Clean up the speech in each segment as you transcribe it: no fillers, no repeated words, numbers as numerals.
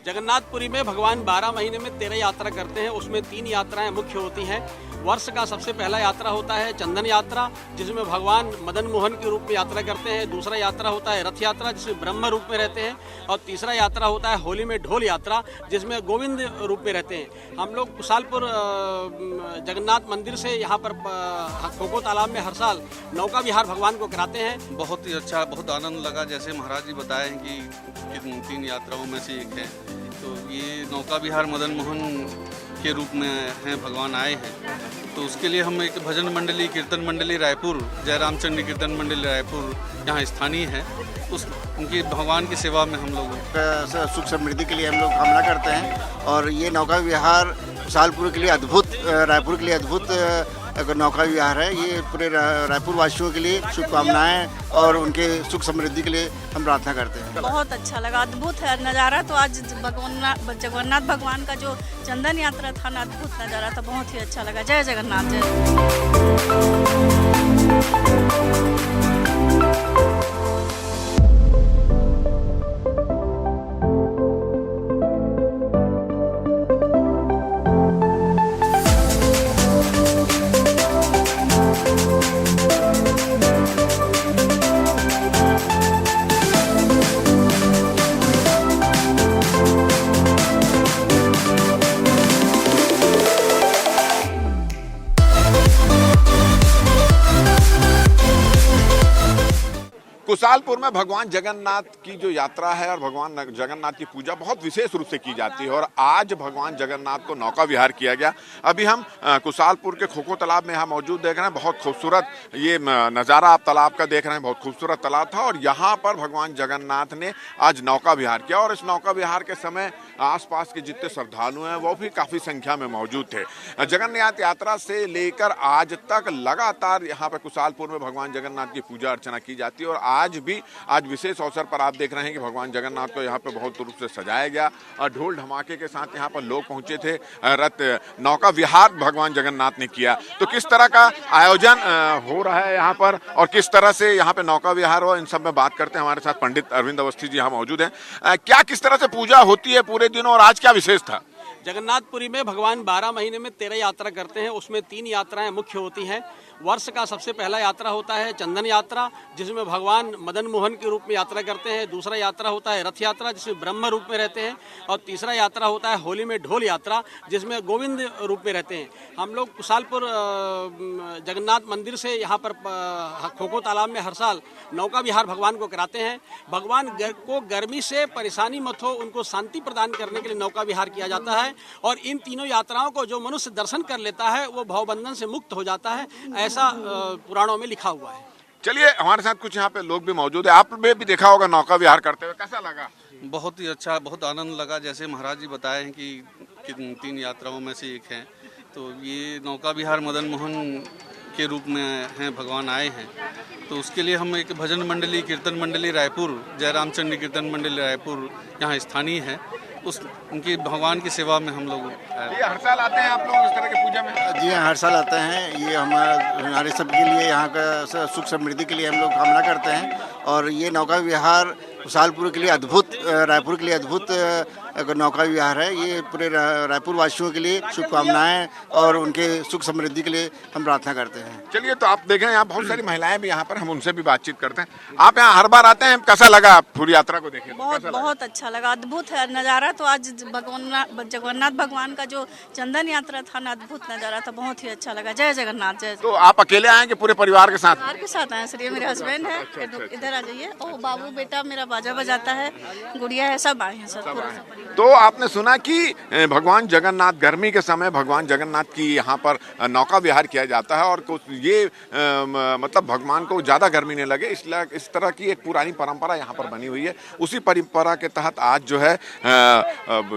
जगन्नाथपुरी में भगवान 12 महीने में 13 यात्रा करते हैं। उसमें 3 यात्राएं मुख्य होती हैं। वर्ष का सबसे पहला यात्रा होता है चंदन यात्रा, जिसमें भगवान मदन मोहन के रूप में यात्रा करते हैं। दूसरा यात्रा होता है रथ यात्रा, जिसमें ब्रह्म रूप में रहते हैं। और तीसरा यात्रा होता है होली में ढोल यात्रा, जिसमें गोविंद रूप में रहते हैं। हम लोग कुशालपुर जगन्नाथ मंदिर से यहाँ पर खोखो तालाब में हर साल नौका विहार भगवान को कराते हैं। बहुत ही अच्छा, बहुत आनंद लगा। जैसे महाराज जी बताए हैं कि 3 यात्राओं में से एक है, तो ये नौका विहार मदन मोहन के रूप में हैं, भगवान आए हैं। तो उसके लिए हम एक भजन मंडली, कीर्तन मंडली रायपुर, जयराम चंडी कीर्तन मंडली रायपुर यहाँ स्थानीय है, उनकी भगवान की सेवा में हम लोग सुख समृद्धि के लिए हम लोग कामना करते हैं। और ये नौका विहार कुशालपुर के लिए अद्भुत, रायपुर के लिए अद्भुत नौका विहार है। ये पूरे रायपुर वासियों के लिए शुभकामनाएं और उनके सुख समृद्धि के लिए हम प्रार्थना करते हैं। बहुत अच्छा लगा, अद्भुत है नज़ारा। तो आज जगन्नाथ भगवान का जो चंदन यात्रा था ना, अद्भुत नज़ारा था, बहुत ही अच्छा लगा। जय जगन्नाथ, जय। कुशालपुर में भगवान जगन्नाथ की जो यात्रा है और भगवान जगन्नाथ की पूजा बहुत विशेष रूप से की जाती है। और आज भगवान जगन्नाथ को नौका विहार किया गया। अभी हम कुशालपुर के खोखो तालाब में यहाँ मौजूद देख रहे हैं। बहुत खूबसूरत ये नज़ारा आप तालाब का देख रहे हैं। बहुत खूबसूरत तालाब था और यहाँ पर भगवान जगन्नाथ ने आज नौका विहार किया। और इस नौका विहार के समय आसपास के जितने श्रद्धालु हैं वो भी काफ़ी संख्या में मौजूद थे। जगन्नाथ यात्रा से लेकर आज तक लगातार यहाँ पर कुशालपुर में भगवान जगन्नाथ की पूजा अर्चना की जाती है। और आज विशेष अवसर पर आप देख रहे हैं कि भगवान जगन्नाथ को यहाँ पे बहुत रूप से सजाया गया और ढोल धमाके के साथ यहाँ पर लोग पहुंचे थे। रथ नौका विहार भगवान जगन्नाथ ने किया। तो किस तरह का आयोजन हो रहा है यहाँ पर और किस तरह से यहाँ पे नौका विहार हो, इन सब में बात करते हैं। हमारे साथ पंडित अरविंद अवस्थी जी यहाँ मौजूद हैं। क्या किस तरह से पूजा होती है पूरे दिन और आज क्या विशेष था? जगन्नाथपुरी में भगवान 12 महीने में 13 यात्रा करते हैं। उसमें 3 यात्राएं मुख्य होती हैं। वर्ष का सबसे पहला यात्रा होता है चंदन यात्रा, जिसमें भगवान मदन मोहन के रूप में यात्रा करते हैं। दूसरा यात्रा होता है रथ यात्रा, जिसमें ब्रह्म रूप में रहते हैं। और तीसरा यात्रा होता है होली में ढोल यात्रा, जिसमें गोविंद रूप में रहते हैं। हम लोग कुशालपुर जगन्नाथ मंदिर से यहाँ पर खोखो तालाब में हर साल नौका विहार भगवान को कराते हैं। भगवान को गर्मी से परेशानी मत हो, उनको शांति प्रदान करने के लिए नौका विहार किया जाता है। और इन तीनों यात्राओं को जो मनुष्य दर्शन कर लेता है वो भवबंधन से मुक्त हो जाता है, ऐसा पुराणों में लिखा हुआ है। चलिए, हमारे साथ कुछ यहाँ पे लोग भी मौजूद है। आपने भी देखा होगा नौका विहार करते हुए, कैसा लगा? बहुत ही अच्छा, बहुत आनंद लगा। जैसे महाराज जी बताए हैं कि 3 यात्राओं में से एक है, तो ये नौका विहार मदन मोहन के रूप में हैं, भगवान आए हैं। तो उसके लिए हम एक भजन मंडली, कीर्तन मंडली रायपुर, जयराम चंडी कीर्तन मंडली रायपुर यहाँ स्थानीय है, उनकी भगवान की सेवा में हम लोग। ये हर साल आते हैं आप लोग इस तरह की पूजा में? जी हाँ, हर साल आते हैं। ये हमारे सबके लिए, यहाँ का सुख समृद्धि के लिए हम लोग कामना करते हैं। और ये नौका विहार कुशालपुर के लिए अद्भुत, रायपुर के लिए अद्भुत नौका विहार है। ये पूरे रायपुर वासियों के लिए शुभकामनाएं और उनके सुख समृद्धि के लिए हम प्रार्थना करते हैं। चलिए, तो आप देख रहे हैं यहाँ बहुत सारी महिलाएं भी यहाँ पर, हम उनसे भी बातचीत करते हैं। आप यहाँ हर बार आते हैं, कैसा लगा पूरी यात्रा को देखे? बहुत अच्छा लगा, अद्भुत है नज़ारा। तो आज जगन्नाथ भगवान का जो चंदन यात्रा था ना, अद्भुत नज़ारा था, बहुत ही अच्छा लगा। जय जगन्नाथ, जय। तो आप अकेले आएंगे पूरे परिवार के साथ? परिवार के साथ आए सर, ये मेरे हस्बैंड है। इधर आ जाइए। ओ बाबू बेटा मेरा बाजा बजाता है, गुड़िया है, सब आए हैं सर। तो आपने सुना कि भगवान जगन्नाथ, गर्मी के समय भगवान जगन्नाथ की यहाँ पर नौका विहार किया जाता है। और ये मतलब भगवान को ज़्यादा गर्मी नहीं लगे, इसलिए इस तरह की एक पुरानी परंपरा यहाँ पर बनी हुई है। उसी परंपरा के तहत आज जो है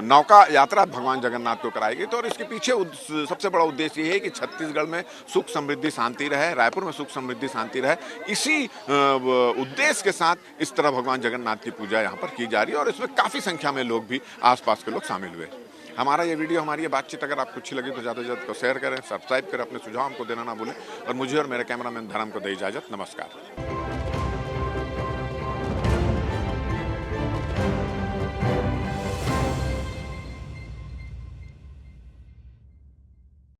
नौका यात्रा भगवान जगन्नाथ को कराई गई। तो और इसके पीछे सबसे बड़ा उद्देश्य ये है कि छत्तीसगढ़ में सुख समृद्धि शांति रहे, रायपुर में सुख समृद्धि शांति रहे। इसी उद्देश्य के साथ इस तरह भगवान जगन्नाथ की पूजा यहाँ पर की जा रही है। और इसमें काफ़ी संख्या में लोग भी, आसपास के लोग शामिल हुए। हमारा ये वीडियो, हमारी ये बातचीत अगर आपको अच्छी लगी तो ज़्यादा से ज़्यादा को शेयर करें, सब्सक्राइब करें, अपने सुझाव हमको देना ना भूलें। और मुझे और मेरे कैमरामैन धर्म को दे इजाज़त। नमस्कार।